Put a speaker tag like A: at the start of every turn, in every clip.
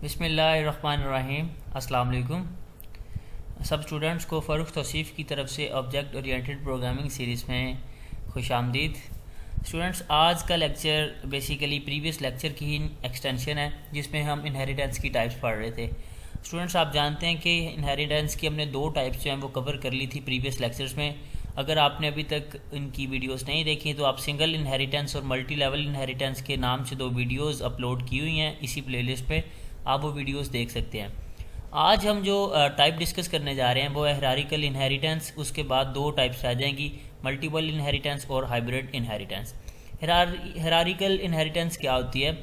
A: बिस्मिल्लाहिर्रहमानिर्रहीम। अस्सलाम वालेकुम। सब स्टूडेंट्स को फ़ारूक तौसीफ़ की तरफ से ऑब्जेक्ट ओरिएंटेड प्रोग्रामिंग सीरीज़ में खुशामदीद। स्टूडेंट्स, आज का लेक्चर बेसिकली प्रीवियस लेक्चर की ही एक्सटेंशन है जिसमें हम इनहेरिटेंस की टाइप्स पढ़ रहे थे। स्टूडेंट्स, आप जानते हैं कि इनहेरिटेंस की हमने दो टाइप्स जो हैं वो कवर कर ली थी प्रीवियस लेक्चर्स में। अगर आपने अभी तक इनकी वीडियोस नहीं देखी तो आप सिंगल इनहेरिटेंस और मल्टी लेवल इनहेरिटेंस के नाम से दो वीडियोस अपलोड की हुई हैं इसी प्लेलिस्ट पे, आप वो वीडियोस देख सकते हैं। आज हम जो टाइप डिस्कस करने जा रहे हैं वो है हिरारिकल इनहेरिटेंस। उसके बाद दो टाइप्स आ जाएंगी, मल्टीपल इनहेरिटेंस और हाइब्रिड इनहेरिटेंस। हिरारिकल इनहेरिटेंस क्या होती है?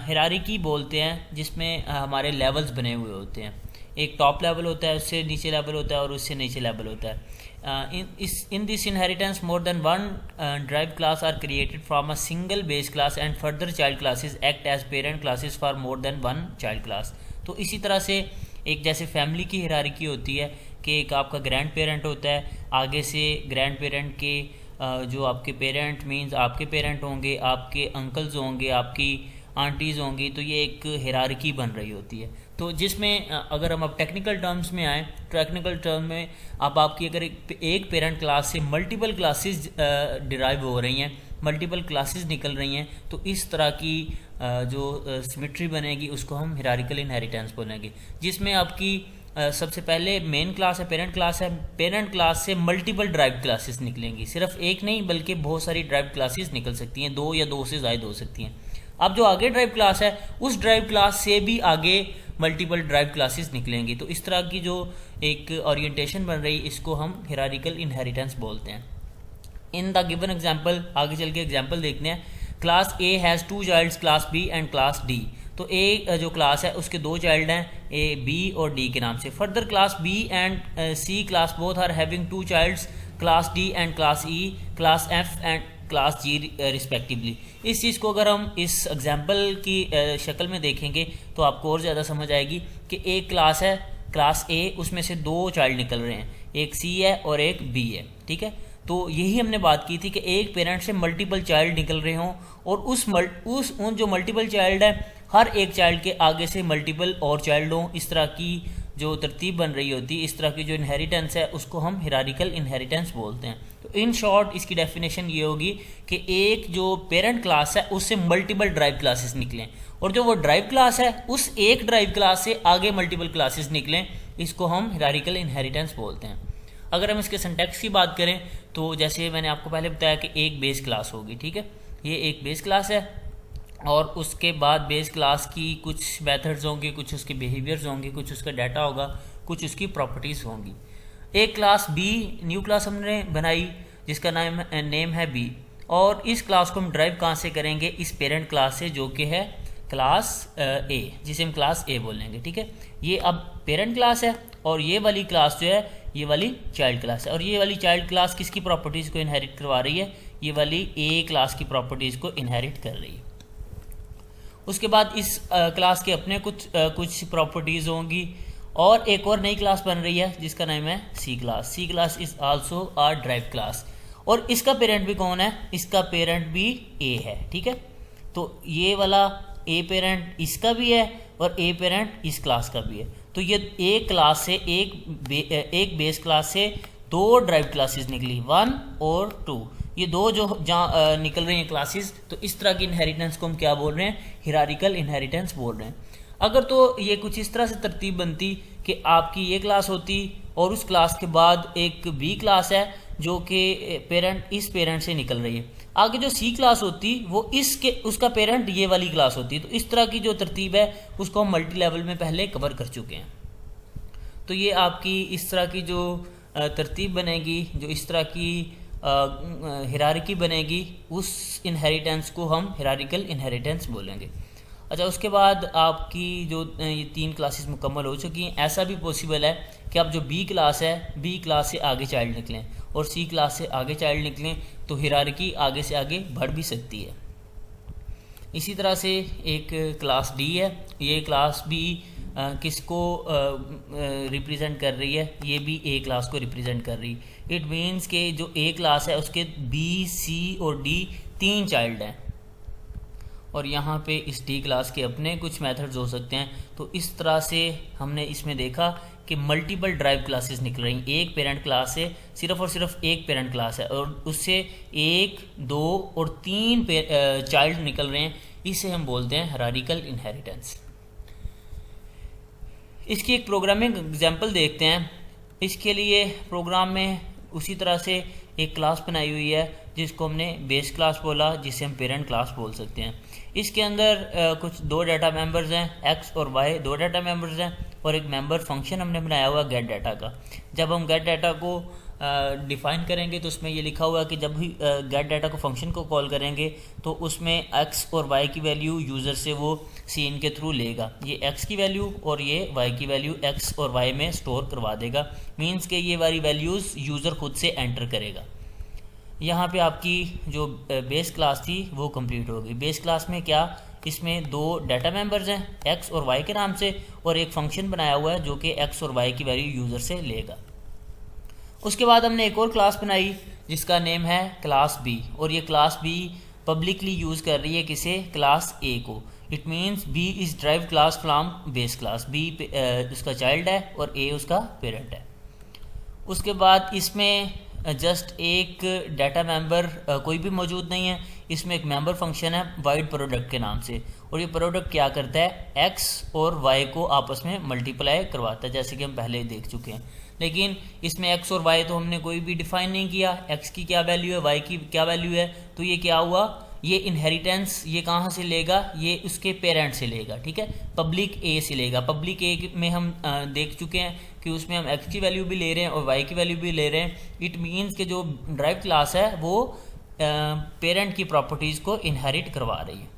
A: हिरारिकी बोलते हैं जिसमें हमारे लेवल्स बने हुए होते हैं। एक टॉप लेवल होता है, उससे नीचे लेवल होता है और उससे नीचे लेवल होता है। In this inheritance more than one drive class are created from a single base class and further child classes act as parent classes for more than one child class. तो इसी तरह से एक जैसे फैमिली की हिरारिकी होती है कि एक आपका ग्रैंड पेरेंट होता है, आगे से ग्रैंड पेरेंट के जो आपके पेरेंट मीन्स आपके पेरेंट होंगे, आपके अंकल्स होंगे, आपकी आंटीज़ होंगी, तो ये एक हिरारिकी बन रही होती है। तो जिसमें अगर हम अब टेक्निकल टर्म्स में आएँ, टेक्निकल टर्म में अब आपकी अगर एक पेरेंट क्लास से मल्टीपल क्लासेस डिराइव हो रही हैं, मल्टीपल क्लासेस निकल रही हैं, तो इस तरह की जो सिमेट्री बनेगी उसको हम हिरारिकल इनहेरिटेंस बोलेंगे। जिसमें आपकी सबसे पहले मेन क्लास है, पेरेंट क्लास से मल्टीपल ड्राइव क्लासेस निकलेंगी। सिर्फ एक नहीं बल्कि बहुत सारी ड्राइव क्लासेस निकल सकती हैं, दो या दो से ज़्यादा हो सकती हैं। अब जो आगे ड्राइव क्लास है उस ड्राइव क्लास से भी आगे मल्टीपल ड्राइव क्लासेस निकलेंगी। तो इस तरह की जो एक ओरिएंटेशन बन रही इसको हम हिरारिकल इनहेरिटेंस बोलते हैं। इन द गिवन एग्जाम्पल, आगे चल के एग्जाम्पल देखने हैं। Class A has two childs, class B and class D. तो ए जो क्लास है उसके दो चाइल्ड हैं, ए बी और डी के नाम से। Further class B and C class both are having two childs, class D and class E, class F and class G respectively. इस चीज़ को अगर हम इस एग्जाम्पल की शक्ल में देखेंगे तो आपको और ज़्यादा समझ आएगी कि एक क्लास है, क्लास ए, उसमें से दो चाइल्ड निकल रहे हैं, एक सी है और एक बी है। ठीक है, तो यही हमने बात की थी कि एक पेरेंट से मल्टीपल चाइल्ड निकल रहे हों और उन जो मल्टीपल चाइल्ड है हर एक चाइल्ड के आगे से मल्टीपल और चाइल्ड हों। इस तरह की जो तरतीब बन रही होती है, इस तरह की जो इनहेरिटेंस है उसको हम हिरारिकल इनहेरिटेंस बोलते हैं। तो इन शॉर्ट इसकी डेफिनेशन ये होगी कि एक जो पेरेंट क्लास है उससे मल्टीपल ड्राइव क्लासेस निकलें और जो वो ड्राइव क्लास है उस एक ड्राइव क्लास से आगे मल्टीपल क्लासेस निकलें, इसको हम हिरारिकल इनहेरिटेंस बोलते हैं। अगर हम इसके सिंटैक्स की बात करें तो जैसे मैंने आपको पहले बताया कि एक बेस क्लास होगी। ठीक है, ये एक बेस क्लास है और उसके बाद बेस क्लास की कुछ मेथड्स होंगे, कुछ उसके बिहेवियर्स होंगे, कुछ उसका डाटा होगा, कुछ उसकी प्रॉपर्टीज़ होंगी। एक क्लास बी, न्यू क्लास हमने बनाई जिसका नेम है बी, और इस क्लास को हम ड्राइव कहाँ से करेंगे? इस पेरेंट क्लास से जो कि है क्लास ए, जिसे हम क्लास ए बोलेंगे। ठीक है, ये अब पेरेंट क्लास है और ये वाली क्लास जो है ये वाली चाइल्ड क्लास है, और ये वाली चाइल्ड क्लास किसकी प्रॉपर्टीज़ को इनहेरिट करवा रही है? ये वाली ए क्लास की प्रॉपर्टीज़ को इनहेरिट कर रही है। उसके बाद इस क्लास के अपने कुछ प्रॉपर्टीज़ होंगी और एक और नई क्लास बन रही है जिसका नाम है C class. C class is also a drive class और इसका पेरेंट भी कौन है? इसका पेरेंट भी ए है। ठीक है, तो ये वाला ए पेरेंट इसका भी है और ए पेरेंट इस क्लास का भी है। तो ये एक क्लास से एक बेस क्लास से दो ड्राइव क्लासेस निकली, 1 और 2। ये दो जो जहाँ निकल रही हैं क्लासेस, तो इस तरह की इनहेरिटेंस को हम क्या बोल रहे हैं? हिरारिकल इनहेरिटेंस बोल रहे हैं। अगर तो ये कुछ इस तरह से तरतीब बनती कि आपकी ये क्लास होती और उस क्लास के बाद एक बी क्लास है जो कि इस पेरेंट से निकल रही है, आगे जो सी क्लास होती वो उसका पेरेंट ये वाली क्लास होती। तो इस तरह की जो तरतीब है उसको हम मल्टी लेवल में पहले कवर कर चुके हैं। तो ये आपकी इस तरह की जो तरतीब बनेगी, जो इस तरह की हिरारिकी बनेगी, उस इनहेरिटेंस को हम हिरारिकल इनहेरिटेंस बोलेंगे। अच्छा, उसके बाद आपकी जो ये 3 क्लासेस मुकम्मल हो चुकी हैं। ऐसा भी पॉसिबल है कि अब जो बी क्लास है, बी क्लास से आगे चाइल्ड निकलें और सी क्लास से आगे चाइल्ड निकलें, तो हिरारिकी आगे से आगे बढ़ भी सकती है। इसी तरह से एक क्लास डी है, ये क्लास भी किसको रिप्रेजेंट कर रही है? ये भी ए क्लास को रिप्रेजेंट कर रही है। इट मीन्स के जो ए क्लास है उसके बी, सी और डी 3 चाइल्ड हैं और यहाँ पे इस डी क्लास के अपने कुछ मेथड्स हो सकते हैं। तो इस तरह से हमने इसमें देखा कि मल्टीपल ड्राइव क्लासेस निकल रही हैं। एक पेरेंट क्लास है, सिर्फ और सिर्फ एक पेरेंट क्लास है और उससे 1, 2 और 3 चाइल्ड निकल रहे हैं। इसे हम बोलते हैं हायरार्किकल इनहेरिटेंस। इसकी एक प्रोग्रामिंग एग्जांपल देखते हैं। इसके लिए प्रोग्राम में उसी तरह से एक क्लास बनाई हुई है जिसको हमने बेस क्लास बोला, जिसे हम पेरेंट क्लास बोल सकते हैं। इसके अंदर कुछ 2 डाटा मेंबर्स हैं, एक्स और वाई 2 डाटा मेंबर्स हैं और एक मेंबर फंक्शन हमने बनाया हुआ गेट डाटा का। जब हम गेट डाटा को डिफाइन करेंगे तो उसमें ये लिखा हुआ है कि जब भी गेट डाटा को फंक्शन को कॉल करेंगे तो उसमें एक्स और वाई की वैल्यू यूज़र से वो सीन के थ्रू लेगा। ये एक्स की वैल्यू और ये वाई की वैल्यू एक्स और वाई में स्टोर करवा देगा। मीन्स के ये वाली वैल्यूज़ यूज़र खुद से एंटर करेगा। यहाँ पे आपकी जो बेस क्लास थी वो कंप्लीट हो गई। बेस क्लास में क्या, इसमें 2 डाटा मेंबर्स हैं एक्स और वाई के नाम से और एक फंक्शन बनाया हुआ है जो कि एक्स और वाई की वैल्यू यूज़र से लेगा। उसके बाद हमने एक और क्लास बनाई जिसका नेम है क्लास बी और ये क्लास बी पब्लिकली यूज़ कर रही है किसे, क्लास ए को। It means B is drive class from base class. B उसका चाइल्ड है और ए उसका पेरेंट है। उसके बाद इसमें जस्ट एक डाटा मेंबर कोई भी मौजूद नहीं है। इसमें एक मेंबर फंक्शन है वाइड प्रोडक्ट के नाम से और ये प्रोडक्ट क्या करता है, एक्स और वाई को आपस में मल्टीप्लाई करवाता है, जैसे कि हम पहले देख चुके हैं। लेकिन इसमें एक्स और वाई तो हमने कोई भी डिफाइन नहीं किया, एक्स की क्या वैल्यू है, वाई की क्या वैल्यू है। तो ये क्या हुआ, ये इनहेरिटेंस ये कहाँ से लेगा, ये उसके पेरेंट से लेगा। ठीक है, पब्लिक ए से लेगा। पब्लिक ए में हम देख चुके हैं कि उसमें हम एक्स की वैल्यू भी ले रहे हैं और वाई की वैल्यू भी ले रहे हैं। इट मीन्स कि जो ड्राइव क्लास है वो पेरेंट की प्रॉपर्टीज़ को इनहेरिट करवा रही है।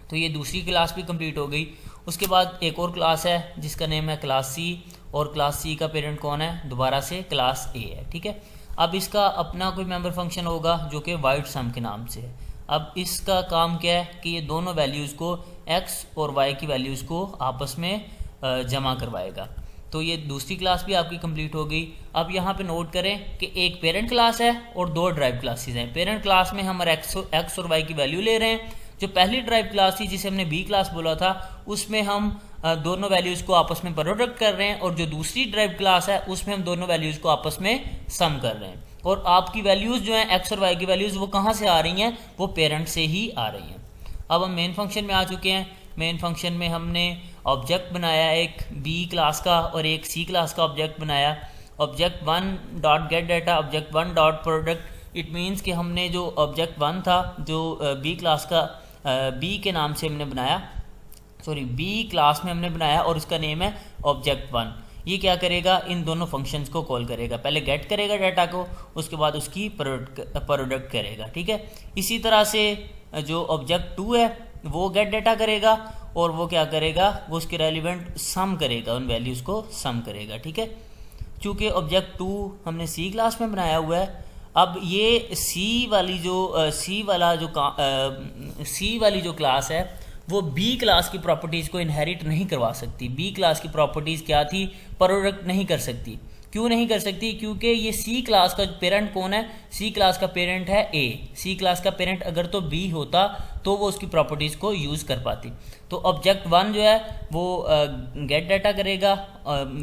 A: तो ये दूसरी क्लास भी कंप्लीट हो गई। उसके बाद एक और क्लास है जिसका नेम है क्लास सी और क्लास सी का पेरेंट कौन है, दोबारा से क्लास ए है। ठीक है, अब इसका अपना कोई मेंबर फंक्शन होगा जो कि वाइड सम के नाम से है। अब इसका काम क्या है कि ये दोनों वैल्यूज़ को एक्स और वाई की वैल्यूज़ को आपस में जमा करवाएगा। तो ये दूसरी क्लास भी आपकी कंप्लीट हो गई। अब यहाँ पे नोट करें कि एक पेरेंट क्लास है और 2 ड्राइव क्लासेस हैं। पेरेंट क्लास में हम एक्स और वाई की वैल्यू ले रहे हैं। जो पहली ड्राइव क्लास थी जिसे हमने बी क्लास बोला था उसमें हम दोनों वैल्यूज़ को आपस में प्रोडक्ट कर रहे हैं और जो दूसरी ड्राइव क्लास है उसमें हम दोनों वैल्यूज़ को आपस में सम कर रहे हैं। और आपकी वैल्यूज़ जो हैं एक्स और वाई की वैल्यूज़ वो कहाँ से आ रही हैं, वो पेरेंट से ही आ रही हैं। अब हम मेन फंक्शन में आ चुके हैं। मेन फंक्शन में हमने ऑब्जेक्ट बनाया एक बी क्लास का और एक सी क्लास का ऑब्जेक्ट बनाया। Object 1 dot gate data, object 1 dot product. It means कि हमने जो ऑब्जेक्ट 1 था जो बी क्लास का बी के नाम से हमने बनाया, बी क्लास में हमने बनाया और उसका नेम है ऑब्जेक्ट 1। ये क्या करेगा, इन दोनों फंक्शंस को कॉल करेगा। पहले गेट करेगा डाटा को, उसके बाद उसकी प्रोडक्ट करेगा। ठीक है, इसी तरह से जो ऑब्जेक्ट 2 है वो गेट डाटा करेगा और वो क्या करेगा, वो उसके रेलिवेंट सम करेगा, उन वैल्यूज़ को सम करेगा। ठीक है, चूँकि ऑब्जेक्ट 2 हमने सी क्लास में बनाया हुआ है, अब ये सी वाली जो क्लास है वो बी क्लास की प्रॉपर्टीज़ को इनहेरिट नहीं करवा सकती। बी क्लास की प्रॉपर्टीज़ क्या थी, प्रोडक्ट नहीं कर सकती। क्यों नहीं कर सकती, क्योंकि ये सी क्लास का पेरेंट कौन है, सी क्लास का पेरेंट है ए। सी क्लास का पेरेंट अगर तो बी होता तो वो उसकी प्रॉपर्टीज़ को यूज़ कर पाती। तो ऑब्जेक्ट 1 जो है वो गेट डाटा करेगा,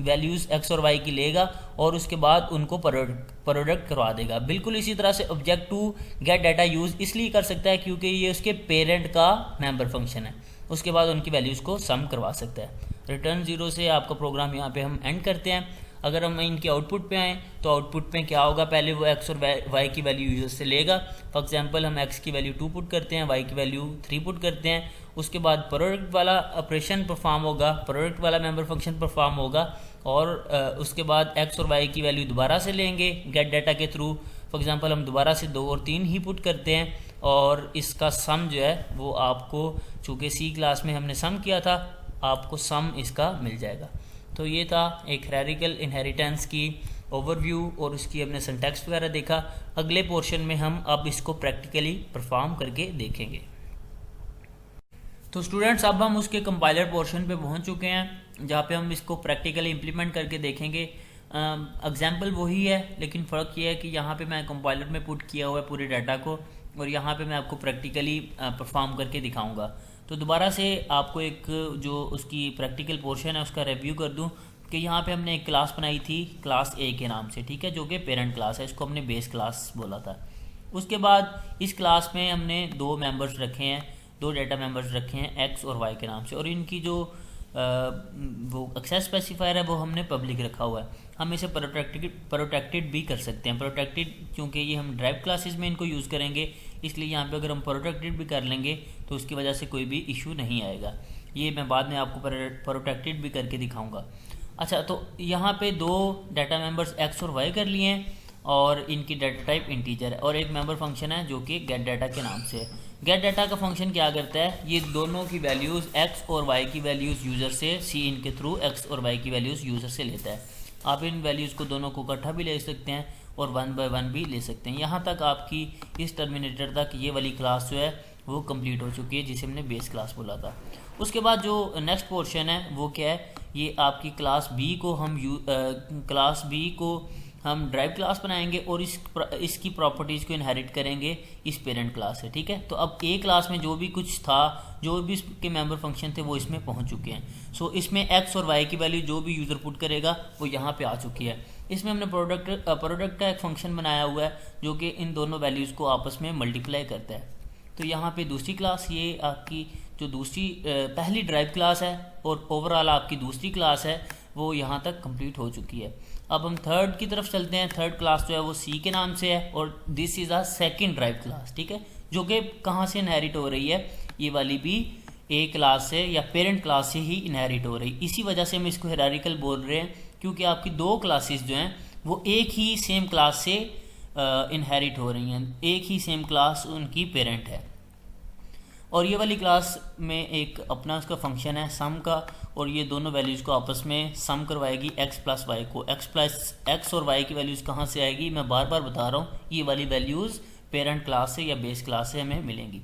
A: वैल्यूज़ एक्स और वाई की लेगा और उसके बाद उनको प्रोडक्ट करवा देगा। बिल्कुल इसी तरह से ऑब्जेक्ट 2 गेट डाटा यूज़ इसलिए कर सकता है क्योंकि ये उसके पेरेंट का मेंबर फंक्शन है। उसके बाद उनकी वैल्यूज़ को सम करवा सकता है। रिटर्न 0 से आपका प्रोग्राम यहाँ पे हम एंड करते हैं। अगर हम इनके आउटपुट पे आएँ तो आउटपुट में क्या होगा, पहले वो एक्स और वाई की वैल्यू यूज़र से लेगा। फॉर एग्जांपल हम एक्स की वैल्यू 2 पुट करते हैं, वाई की वैल्यू 3 पुट करते हैं। उसके बाद प्रोडक्ट वाला ऑपरेशन परफॉर्म होगा, प्रोडक्ट वाला मेंबर फंक्शन परफॉर्म होगा और उसके बाद एक्स और वाई की वैल्यू दोबारा से लेंगे गेट डाटा के थ्रू। फॉर एग्जांपल हम दोबारा से 2 और 3 ही पुट करते हैं और इसका सम जो है वो आपको, चूँकि सी क्लास में हमने सम किया था, आपको सम इसका मिल जाएगा। तो ये था एक हायरार्किकल इनहेरिटेंस की ओवरव्यू और उसकी हमने सिंटैक्स वगैरह देखा। अगले पोर्शन में हम अब इसको प्रैक्टिकली परफॉर्म करके देखेंगे। तो स्टूडेंट्स अब हम उसके कंपाइलर पोर्शन पे पहुंच चुके हैं जहाँ पे हम इसको प्रैक्टिकली इम्प्लीमेंट करके देखेंगे। एग्जाम्पल वही है लेकिन फ़र्क ये है कि यहाँ पे मैं कंपाइलर में पुट किया हुआ है पूरे डाटा को, और यहाँ पे मैं आपको प्रैक्टिकली परफॉर्म करके दिखाऊंगा। तो दोबारा से आपको एक जो उसकी प्रैक्टिकल पोर्शन है उसका रिव्यू कर दूं कि यहाँ पे हमने एक क्लास बनाई थी क्लास ए के नाम से, ठीक है, जो कि पेरेंट क्लास है, इसको हमने बेस क्लास बोला था। उसके बाद इस क्लास में हमने दो मेंबर्स रखे हैं, दो डाटा मेंबर्स रखे हैं एक्स और वाई के नाम से, और इनकी जो वो एक्सेस स्पेसिफायर है वो हमने पब्लिक रखा हुआ है। हम इसे प्रोटेक्टेड भी कर सकते हैं। प्रोटेक्टेड क्योंकि ये हम ड्राइव क्लासेस में इनको यूज़ करेंगे, इसलिए यहाँ पे अगर हम प्रोटेक्टेड भी कर लेंगे तो उसकी वजह से कोई भी इशू नहीं आएगा। ये मैं बाद में आपको प्रोटेक्टेड भी करके दिखाऊंगा। अच्छा, तो यहाँ पे दो डाटा मेंबर्स एक्स और वाई कर लिए हैं और इनकी डाटा टाइप इंटीजर है, और एक मेंबर फंक्शन है जो कि गेट डाटा के नाम से है। गेट डाटा का फंक्शन क्या करता है, ये दोनों की वैल्यूज़ एक्स और वाई की वैल्यूज़ यूज़र से सी इन के थ्रू एक्स और वाई की वैल्यूज़ यूज़र से लेता है। आप इन वैल्यूज़ को दोनों को इकट्ठा भी ले सकते हैं और 1 by 1 भी ले सकते हैं। यहाँ तक आपकी इस टर्मिनेटर तक ये वाली क्लास जो है वो कंप्लीट हो चुकी है, जिसे हमने बेस क्लास बोला था। उसके बाद जो नेक्स्ट पोर्शन है वो क्या है, ये आपकी क्लास बी को हम ड्राइव क्लास बनाएंगे और इसकी प्रॉपर्टीज़ को इनहेरिट करेंगे इस पेरेंट क्लास से, ठीक है। तो अब ए क्लास में जो भी कुछ था, जो भी इसके मेंबर फंक्शन थे वो इसमें पहुंच चुके हैं। सो इसमें एक्स और वाई की वैल्यू जो भी यूज़र पुट करेगा वो यहाँ पे आ चुकी है। इसमें हमने प्रोडक्ट का एक फंक्शन बनाया हुआ है जो कि इन दोनों वैल्यूज़ को आपस में मल्टीप्लाई करता है। तो यहाँ पे दूसरी क्लास, ये आपकी जो दूसरी पहली ड्राइव क्लास है और ओवरऑल आपकी दूसरी क्लास है, वो यहाँ तक कंप्लीट हो चुकी है। अब हम थर्ड की तरफ चलते हैं। थर्ड क्लास जो है वो सी के नाम से है और this is a second drive class, ठीक है, जो कि कहाँ से इनहेरिट हो रही है, ये वाली भी ए क्लास से या पेरेंट क्लास से ही इनहेरिट हो रही। इसी वजह से हम इसको हायरार्किकल बोल रहे हैं, क्योंकि आपकी दो क्लासेस जो हैं वो एक ही सेम क्लास से इनहेरिट हो रही हैं, एक ही सेम क्लास उनकी पेरेंट है। और ये वाली क्लास में एक अपना उसका फंक्शन है सम का, और ये दोनों वैल्यूज़ को आपस में सम करवाएगी एक्स प्लस वाई को। एक्स और वाई की वैल्यूज़ कहाँ से आएगी, मैं बार बार बता रहा हूँ, ये वाली वैल्यूज़ पेरेंट क्लास से या बेस क्लास से हमें मिलेंगी।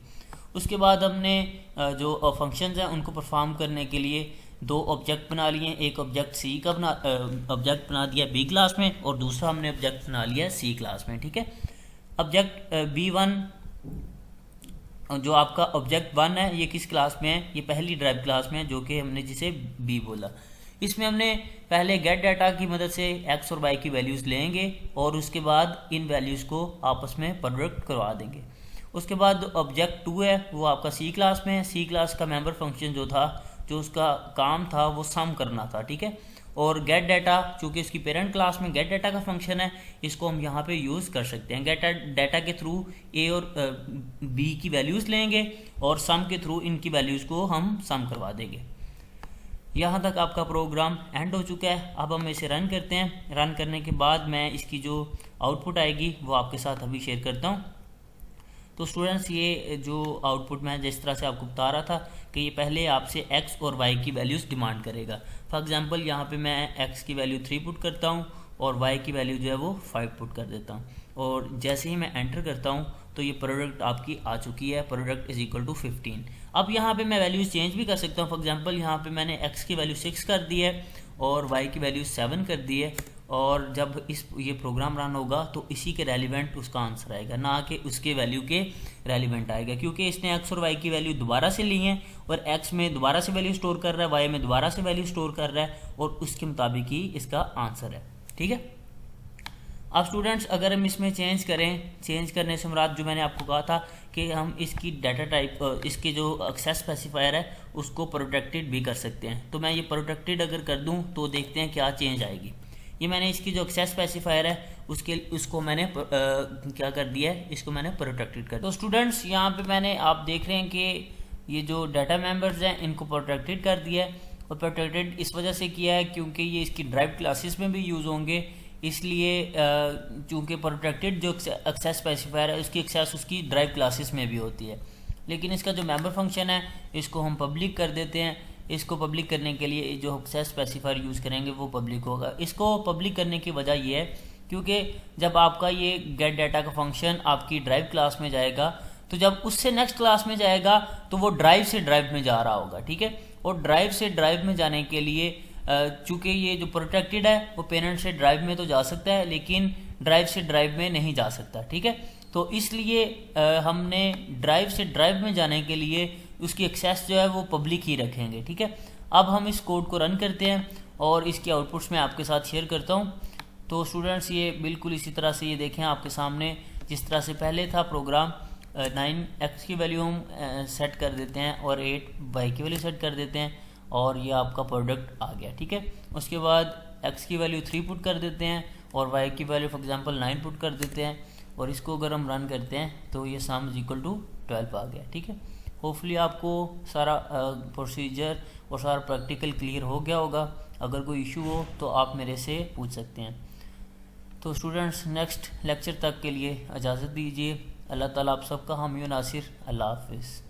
A: उसके बाद हमने जो फंक्शंस हैं उनको परफॉर्म करने के लिए दो ऑब्जेक्ट बना लिए। एक ऑब्जेक्ट सी का ऑब्जेक्ट बना दिया बी क्लास में, और दूसरा हमने ऑब्जेक्ट बना लिया सी क्लास में, ठीक है। ऑब्जेक्ट B1 जो आपका ऑब्जेक्ट 1 है, ये किस क्लास में है, ये पहली ड्राइव क्लास में है, जो कि हमने जिसे बी बोला। इसमें हमने पहले गेट डाटा की मदद से एक्स और वाई की वैल्यूज़ लेंगे और उसके बाद इन वैल्यूज़ को आपस में प्रोडक्ट करवा देंगे। उसके बाद ऑब्जेक्ट 2 है, वो आपका सी क्लास में है। सी क्लास का मेंबर फंक्शन जो था, जो उसका काम था वो सम करना था, ठीक है। और गेट डाटा चूँकि इसकी पेरेंट क्लास में गेट डाटा का फंक्शन है, इसको हम यहाँ पे यूज़ कर सकते हैं। गेट डाटा के थ्रू ए और बी की वैल्यूज़ लेंगे और सम के थ्रू इनकी वैल्यूज़ को हम सम करवा देंगे। यहाँ तक आपका प्रोग्राम एंड हो चुका है। अब हम इसे रन करते हैं। रन करने के बाद मैं इसकी जो आउटपुट आएगी वो आपके साथ अभी शेयर करता हूँ। तो स्टूडेंट्स, ये जो आउटपुट मैं जिस तरह से आपको बता रहा था कि ये पहले आपसे x और y की वैल्यूज़ डिमांड करेगा। फॉर एग्जांपल यहाँ पे मैं x की वैल्यू 3 पुट करता हूँ और y की वैल्यू जो है वो 5 पुट कर देता हूँ, और जैसे ही मैं एंटर करता हूँ तो ये प्रोडक्ट आपकी आ चुकी है, प्रोडक्ट इज इक्वल टू 15। अब यहाँ पे मैं वैल्यूज़ चेंज भी कर सकता हूँ। फॉर एग्जांपल यहाँ पे मैंने x की वैल्यू 6 कर दी है और y की वैल्यू 7 कर दी है, और जब ये प्रोग्राम रन होगा तो इसी के रेलिवेंट उसका आंसर आएगा, ना कि उसके वैल्यू के रेलिवेंट आएगा, क्योंकि इसने एक्स और वाई की वैल्यू दोबारा से ली है और एक्स में दोबारा से वैल्यू स्टोर कर रहा है, वाई में दोबारा से वैल्यू स्टोर कर रहा है, और उसके मुताबिक ही इसका आंसर है, ठीक है। अब स्टूडेंट्स, अगर हम इसमें चेंज करें, चेंज करने से मुराद जो मैंने आपको कहा था कि हम इसकी डाटा टाइप, इसके जो एक्सेस स्पेसिफायर है उसको प्रोटेक्टेड भी कर सकते हैं। तो मैं ये प्रोटेक्टेड अगर कर दूं तो देखते हैं क्या चेंज आएगी। ये मैंने इसकी जो एक्सेस स्पेसिफायर है उसको मैंने क्या कर दिया है, इसको मैंने प्रोटेक्टेड कर दिया। तो स्टूडेंट्स, यहाँ पे मैंने आप देख रहे हैं कि ये जो डाटा मेंबर्स हैं इनको प्रोटेक्टेड कर दिया है, और प्रोटेक्टेड इस वजह से किया है क्योंकि ये इसकी ड्राइव क्लासेस में भी यूज़ होंगे, इसलिए चूँकि प्रोटेक्टेड जो एक्सेस स्पेसिफायर है उसकी एक्सेस उसकी ड्राइव क्लासेस में भी होती है। लेकिन इसका जो मेंबर फंक्शन है इसको हम पब्लिक कर देते हैं। इसको पब्लिक करने के लिए जो एक्सेस स्पेसिफायर यूज़ करेंगे वो पब्लिक होगा। इसको पब्लिक करने की वजह ये है क्योंकि जब आपका ये गेट डाटा का फंक्शन आपकी ड्राइव क्लास में जाएगा, तो जब उससे नेक्स्ट क्लास में जाएगा तो वो ड्राइव से ड्राइव में जा रहा होगा, ठीक है। और ड्राइव से ड्राइव में जाने के लिए चूँकि ये जो प्रोटेक्टेड है वो पेरेंट से ड्राइव में तो जा सकता है, लेकिन ड्राइव से ड्राइव में नहीं जा सकता, ठीक है। तो इसलिए हमने ड्राइव से ड्राइव में जाने के लिए उसकी एक्सेस जो है वो पब्लिक ही रखेंगे, ठीक है। अब हम इस कोड को रन करते हैं और इसके आउटपुट्स मैं आपके साथ शेयर करता हूँ। तो स्टूडेंट्स ये बिल्कुल इसी तरह से ये देखें आपके सामने, जिस तरह से पहले था प्रोग्राम 9x की वैल्यू हम सेट कर देते हैं और 8y की वैल्यू सेट कर देते हैं और ये आपका प्रोडक्ट आ गया, ठीक है। उसके बाद x की वैल्यू 3 पुट कर देते हैं और y की वैल्यू फॉर एग्जांपल 9 पुट कर देते हैं और इसको अगर हम रन करते हैं तो ये सम इज इक्वल टू 12 आ गया, ठीक है। होपफुली आपको सारा प्रोसीजर और सारा प्रैक्टिकल क्लियर हो गया होगा। अगर कोई इशू हो तो आप मेरे से पूछ सकते हैं। तो स्टूडेंट्स नेक्स्ट लेक्चर तक के लिए इजाज़त दीजिए। अल्लाह ताला आप सबका हामी नासिर। अल्लाह हाफिज़।